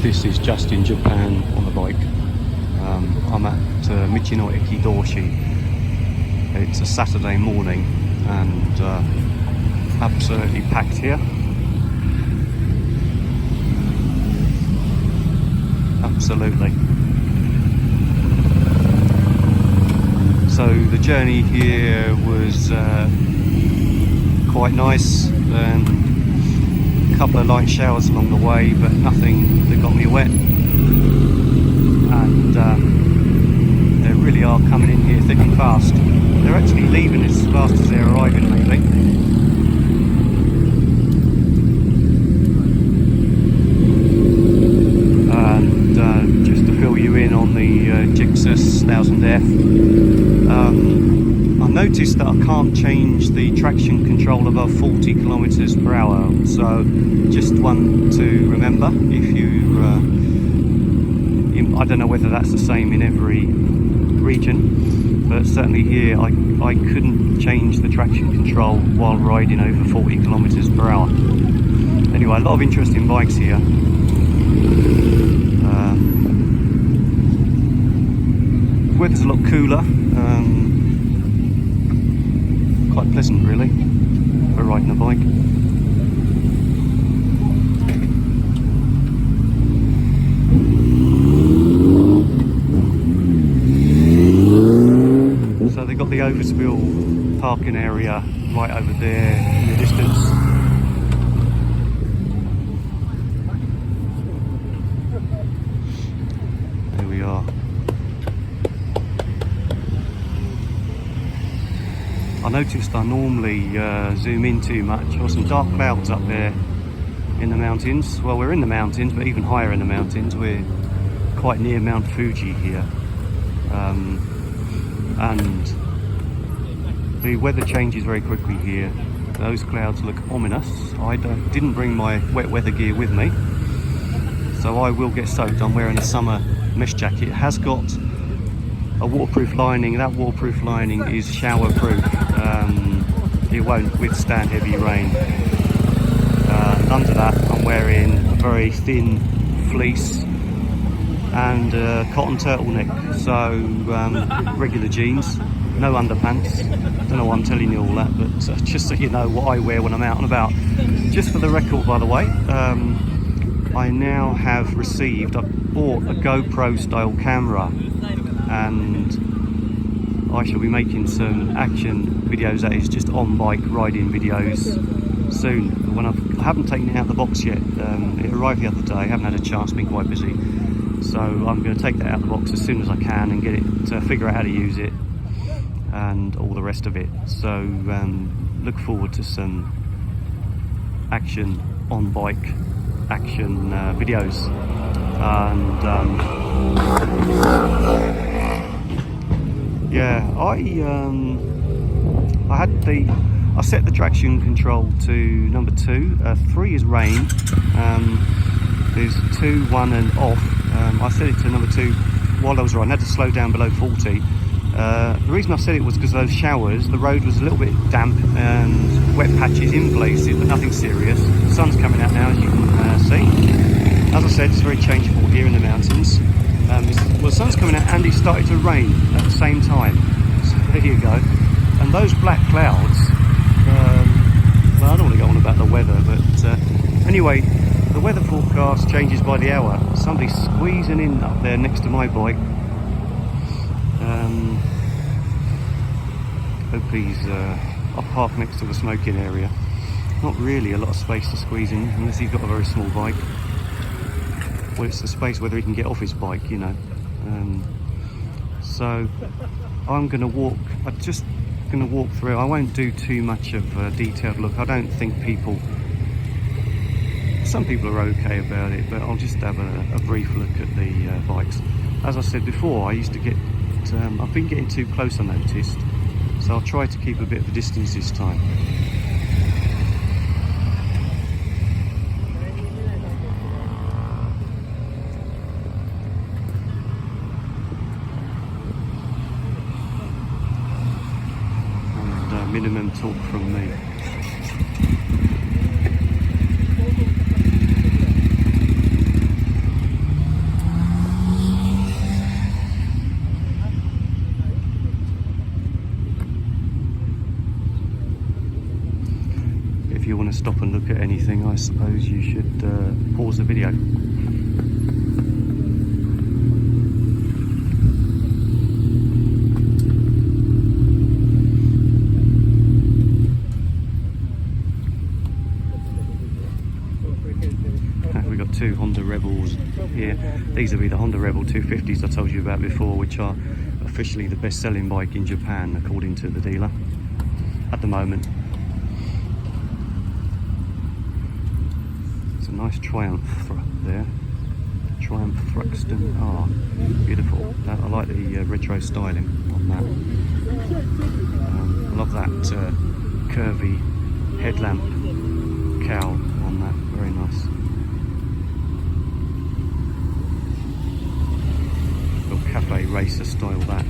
this is just in Japan on the bike. I'm at Michinoe Kidoshi. It's a Saturday morning and absolutely packed here. Absolutely. So the journey here was quite nice. A couple of light showers along the way, but nothing that got me wet. And they really are coming in here thick and fast. They're actually leaving as fast as they're arriving, maybe. And just to fill you in on the GSX-S1000F, I noticed that I can't change the traction control above 40 kilometers per hour. So just one to remember if you I don't know whether that's the same in every region, but certainly here I couldn't change the traction control while riding over 40 kilometers per hour. Anyway, a lot of interesting bikes here. The weather's a lot cooler, quite pleasant really for riding a bike. So they've got the overspill parking area right over there in the distance. There we are. I noticed I normally zoom in too much. There are some dark clouds up there in the mountains. Well, we're in the mountains, but even higher in the mountains. We're quite near Mount Fuji here. And the weather changes very quickly here. Those clouds look ominous. I didn't bring my wet weather gear with me, so I will get soaked. I'm wearing a summer mesh jacket. It has got a waterproof lining. That waterproof lining is shower proof. It won't withstand heavy rain. Under that I'm wearing a very thin fleece and a cotton turtleneck, so regular jeans, no underpants. Don't know why I'm telling you all that, but just so you know what I wear when I'm out and about. Just for the record, by the way, I now have received, I bought a GoPro style camera, and I shall be making some action videos, that is just on bike riding videos soon. When I haven't taken it out of the box yet. It arrived the other day, I haven't had a chance, been quite busy. So I'm going to take that out of the box as soon as I can and get it to figure out how to use it and all the rest of it. So look forward to some action on bike action videos. And yeah, I set the traction control to number 2. 3 is rain. There's 2, 1 and off. I set it to number 2 while I was riding. I had to slow down below 40. The reason I said it was because of those showers. The road was a little bit damp and wet patches in places, but nothing serious. The sun's coming out now, as you can see. As I said, it's very changeable here in the mountains. Well, the sun's coming out and it started to rain at the same time. So there you go. And those black clouds, well, I don't want to go on about the weather, but anyway, the weather forecast changes by the hour. Somebody's squeezing in up there next to my bike. Hope he's I parked next to the smoking area. Not really a lot of space to squeeze in unless he's got a very small bike. Well, it's the space whether he can get off his bike, you know. So I'm going to walk. I'm just going to walk through. I won't do too much of a detailed look. I don't think some people are okay about it, but I'll just have a brief look at the bikes. As I said before, I used to get I've been getting too close, I noticed, so I'll try to keep a bit of a distance this time. And minimum talk from me. stop and look at anything, I suppose you should pause the video. We've got two Honda Rebels here. These will be the Honda Rebel 250s I told you about before, which are officially the best-selling bike in Japan according to the dealer at the moment. It's a nice Triumph there. Triumph Thruxton R. Beautiful. I like the retro styling on that. I love that curvy headlamp cowl on that. Very nice. Cafe racer style that.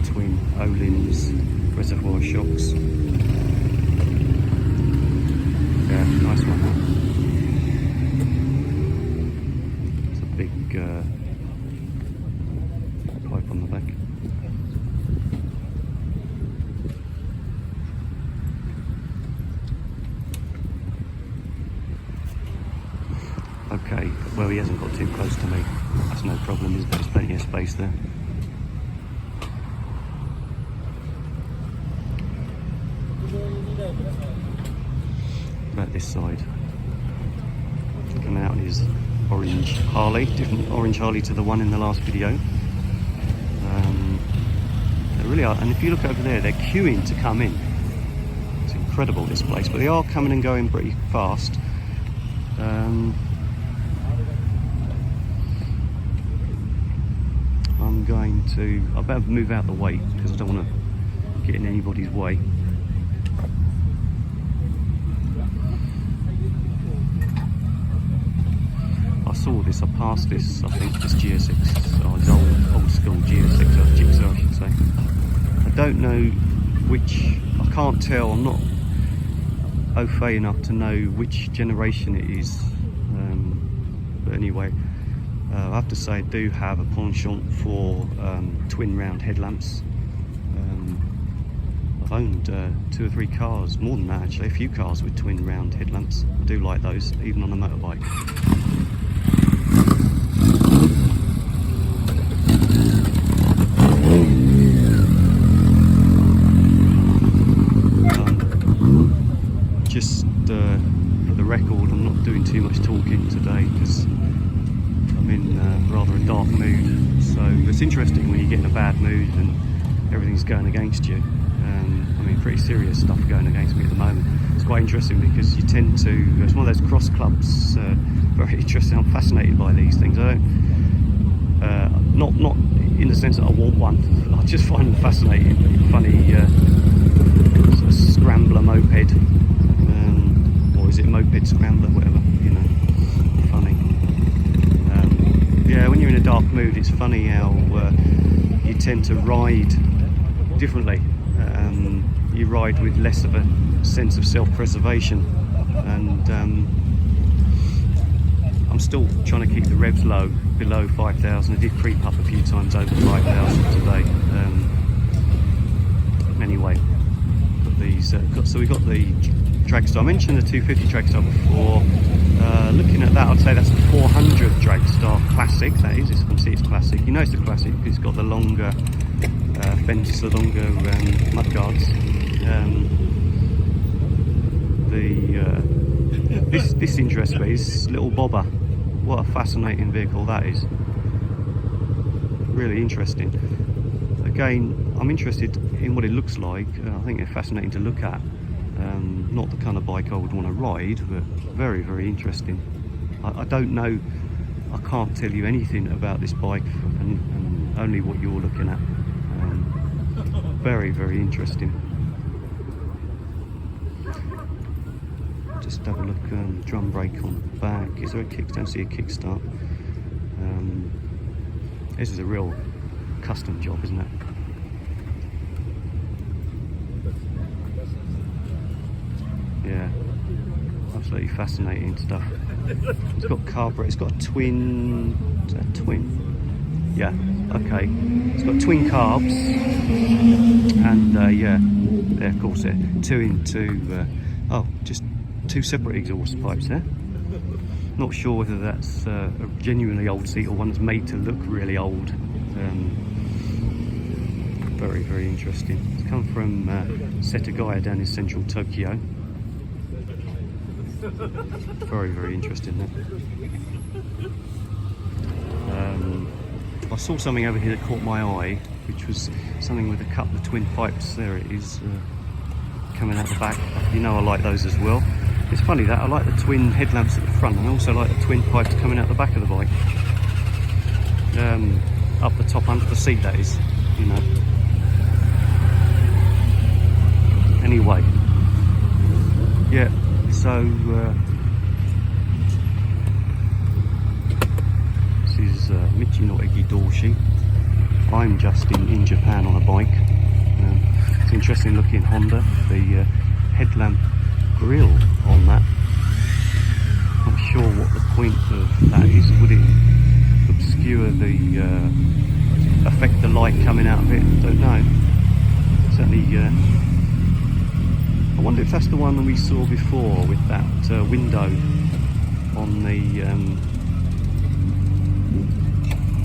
Twin Öhlins reservoir shocks. Yeah, nice one. It's a big pipe on the back. Okay, well, he hasn't got too close to me. That's no problem, is there? There's plenty of space there. About this side. Coming out in his orange Harley, different orange Harley to the one in the last video. They really are, and if you look over there, they're queuing to come in. It's incredible, this place, but they are coming and going pretty fast. I better move out the way because I don't want to get in anybody's way. I saw this, I passed this, I think this GSX, it's old school GSX, Gixxer I should say. I don't know which, I can't tell, I'm not au fait enough to know which generation it is, but anyway. I have to say I do have a penchant for twin round headlamps. I've owned 2 or 3 cars, more than that actually, a few cars with twin round headlamps. I do like those, even on a motorbike. Just for the record, I'm not doing too much talking today because I'm in rather a dark mood, so it's interesting when you get in a bad mood and everything's going against you. I mean, pretty serious stuff going against me at the moment. It's quite interesting because you tend to, it's one of those cross clubs, very interesting. I'm fascinated by these things. I don't, not in the sense that I want one, I just find them fascinating. Funny sort of scrambler moped, or is it moped scrambler, whatever, you know, funny. Yeah, when you're in a dark mood, it's funny how you tend to ride differently. You ride with less of a sense of self-preservation, and I'm still trying to keep the revs low, below 5,000. I did creep up a few times over 5,000 today. Anyway, got these. So we got the Dragster. I mentioned the 250 Dragster before. Looking at that, I'd say that's the 400 Dragster Classic. That is, you can see it's classic. You know it's the classic because it's got the longer fenders, the longer mudguards. This interests me. This little bobber. What a fascinating vehicle that is. Really interesting. Again, I'm interested in what it looks like. I think it's fascinating to look at. Not the kind of bike I would want to ride, but very, very interesting. I don't know, I can't tell you anything about this bike and only what you're looking at. Very, very interesting. Just have a look, drum brake on the back. Is there a kick? Don't see a kickstart. This is a real custom job, isn't it? Yeah, absolutely fascinating stuff. It's got carburetor, it's got a twin, is that a twin? Yeah, okay. It's got twin carbs, and yeah, there, of course, they're just two separate exhaust pipes there. Not sure whether that's a genuinely old seat or one that's made to look really old. Very, very interesting. It's come from Setagaya down in central Tokyo. Very, very interesting that. I saw something over here that caught my eye, which was something with a couple of twin pipes. There it is, coming out the back. You know I like those as well. It's funny that I like the twin headlamps at the front, and I also like the twin pipes coming out the back of the bike. Up the top under the seat, that is, you know. Anyway, yeah, so this is Michi no Eki Dorshi. I'm just in Japan on a bike. It's interesting looking Honda. The headlamp grille on that. Not sure what the point of that is. Would it obscure the affect the light coming out of it? Don't know. Certainly. I wonder if that's the one that we saw before with that window on the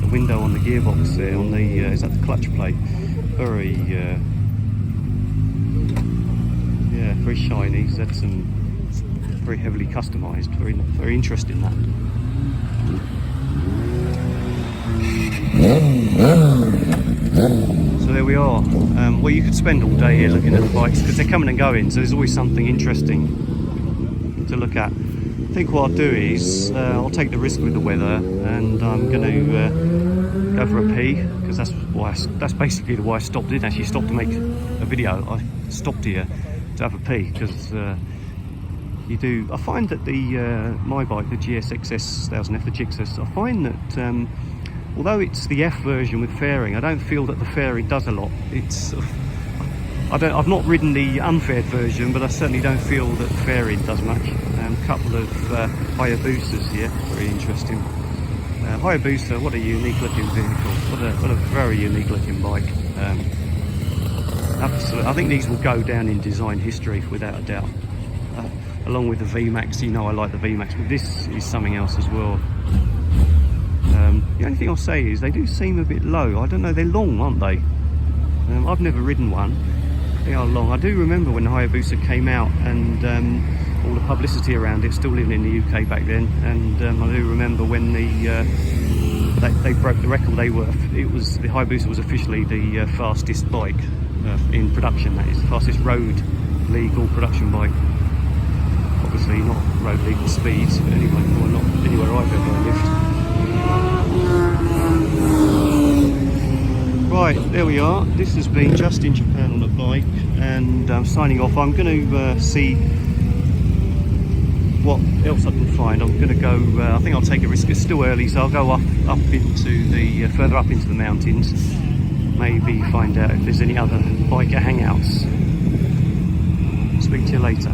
window on the gearbox there, on the is that the clutch plate? Very yeah, very shiny. It's had some very heavily customized. Very, very interesting that. So there we are. Well, you could spend all day here looking at the bikes because they're coming and going, so there's always something interesting to look at. I think what I'll do is I'll take the risk with the weather, and I'm going to go for a pee, because that's basically why I stopped. I didn't actually stop to make a video. I stopped here to have a pee because I find that my bike, the GSX-S1000F, the GSX, I find that although it's the F version with fairing, I don't feel that the fairing does a lot. I've not ridden the unfaired version, but I certainly don't feel that the fairing does much. A couple of Hayabusas here, very interesting. Hayabusa, what a unique looking vehicle. What a very unique looking bike. Absolutely, I think these will go down in design history without a doubt. Along with the VMAX, you know I like the VMAX, but this is something else as well. The only thing I'll say is they do seem a bit low. I don't know, they're long, aren't they? I've never ridden one. They are long. I do remember when the Hayabusa came out, and all the publicity around it, still living in the UK back then, and I do remember when they broke the record. The Hayabusa was officially the fastest bike in production, that is, the fastest road legal production bike. Obviously not road legal speeds, anyway, or not anywhere I've ever lived. Right, there we are. This has been Just in Japan on a bike, and I'm signing off. I'm going to see what else I can find. I'm going to go, I think I'll take a risk. It's still early, so I'll go up into the, further up into the mountains. Maybe find out if there's any other biker hangouts. Speak to you later.